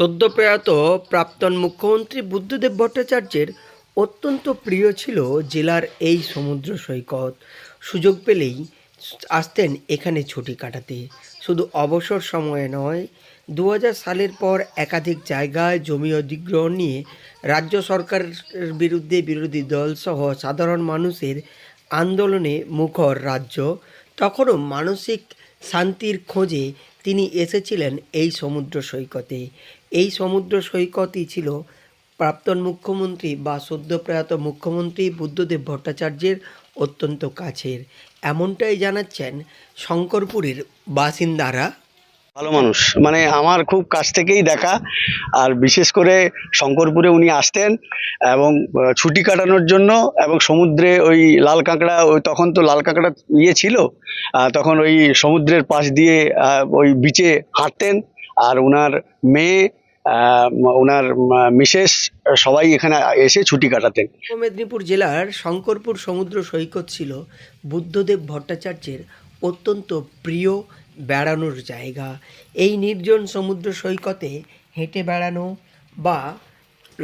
সদ্য প্রয়াত প্রাক্তন মুখ্যমন্ত্রী বুদ্ধদেব ভট্টাচার্যের অত্যন্ত প্রিয় ছিল জেলার এই সমুদ্র সৈকত। সুযোগ পেলেই আসতেন এখানে ছুটি কাটাতে। শুধু অবসর সময়ে নয়, 2000 সালের পর একাধিক জায়গায় জমি অধিগ্রহণ নিয়ে রাজ্য সরকারের বিরুদ্ধে বিরোধী দলসহ সাধারণ মানুষের আন্দোলনে মুখর রাজ্য। তখনও মানসিক শান্তির খোঁজে তিনি এসেছিলেন এই সমুদ্র সৈকতে। এই সমুদ্র সৈকতই ছিল প্রাক্তন মুখ্যমন্ত্রী বা সদ্যপ্রয়াত মুখ্যমন্ত্রী বুদ্ধদেব ভট্টাচার্যের অত্যন্ত কাছের, এমনটাই জানাচ্ছেন শঙ্করপুরের বাসিন্দারা। ভালো মানুষ, মানে আমার খুব কাছ থেকেই দেখা। আর বিশেষ করে শঙ্করপুরে উনি আসতেন এবং ছুটি কাটানোর জন্য, এবং সমুদ্রে ওই লাল কাঁকড়া, ওই তখন তো লাল কাঁকড়া ছিল, তখন ওই সমুদ্রের পাশ দিয়ে ওই বিচে হাঁটতেন। আর ওনার মেয়ে, ওনার মিসেস সবাই এখানে এসে ছুটি কাটাতেন। পূর্ব মেদিনীপুর জেলার শঙ্করপুর সমুদ্র সৈকত ছিল বুদ্ধদেব ভট্টাচার্যের অত্যন্ত প্রিয় বেড়ানোর জায়গা। এই নির্জন সমুদ্র সৈকতে হেঁটে বেড়ানো বা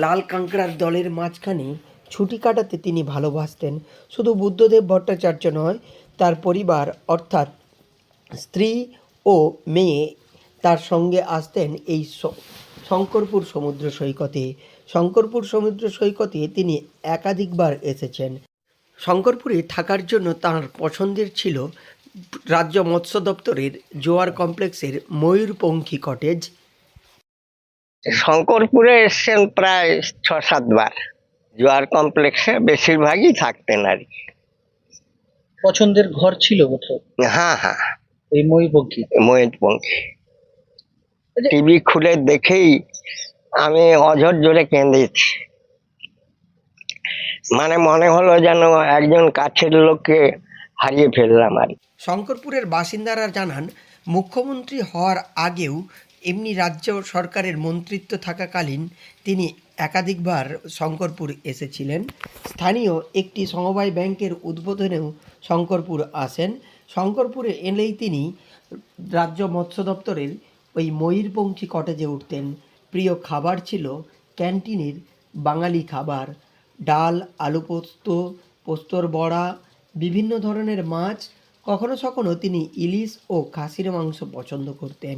লাল কাঁকড়ার দলের মাঝখানে ছুটি কাটাতে তিনি ভালোবাসতেন। শুধু বুদ্ধদেব ভট্টাচার্য নয়, তার পরিবার অর্থাৎ স্ত্রী ও মেয়ে তার সঙ্গে আসতেন এই শঙ্করপুর সমুদ্র সৈকতে। শঙ্করপুর সমুদ্র সৈকতে তিনি একাধিকবার এসেছেন। শঙ্করপুরে থাকার জন্য তাঁর পছন্দের ছিল রাজ্য মৎস্য দপ্তরের জোয়ার কমপ্লেক্সের ময়ূরপঙ্খী কটেজ। শঙ্করপুরে এসছেন প্রায় 6-7 বার। জোয়ার কমপ্লেক্সে বেশিরভাগই থাকতেন আর কি। পছন্দের ঘর ছিল কোথাও? হ্যাঁ হ্যাঁ, এই ময়ূরপঙ্খী। ময়ূরপঙ্খী টিভি খুলে দেখেই আমি অঝর জোরে কেঁদেছি। মানে মনে হলো যেন একজন কাছের লোককে হারিয়ে ফেললাম আর কি। শঙ্করপুরের বাসিন্দারা জানান, মুখ্যমন্ত্রী হওয়ার আগেও এমনি রাজ্য সরকারের মন্ত্রিত্ব থাকাকালীন তিনি একাধিকবার শঙ্করপুর এসেছিলেন। স্থানীয় একটি সমবায় ব্যাংকের উদ্বোধনেও শঙ্করপুর আসেন। শঙ্করপুরে এলেই তিনি রাজ্য মৎস্য দপ্তরের ওই ময়ূরপঙ্খী কটেজে উঠতেন। প্রিয় খাবার ছিল ক্যান্টিনের বাঙালি খাবার, ডাল, আলু পোস্ত, পোস্তর বড়া, বিভিন্ন ধরনের মাছ। কখনো কখনো তিনি ইলিশ ও খাসির মাংস পছন্দ করতেন।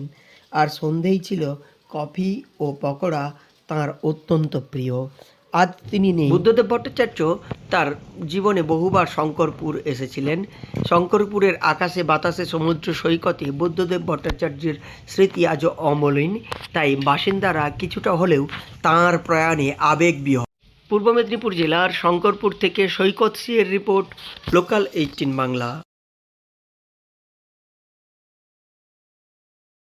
আর সন্ধেই ছিল কফি ও পকোড়া তাঁর অত্যন্ত প্রিয়। আজ তিনি নেই। বুদ্ধদেব ভট্টাচার্য তার জীবনে বহুবার শঙ্করপুর এসেছিলেন। শঙ্করপুরের আকাশে বাতাসে সমুদ্র সৈকতে বুদ্ধদেব ভট্টাচার্যের স্মৃতি আজও অমলিন। তাই বাসিন্দারা কিছুটা হলেও তাঁর প্রয়াণে আবেগবিহ্বল। পূর্ব মেদিনীপুর জেলার শঙ্করপুর থেকে সৈকত সিংয়ের রিপোর্ট, লোকাল 18 বাংলা।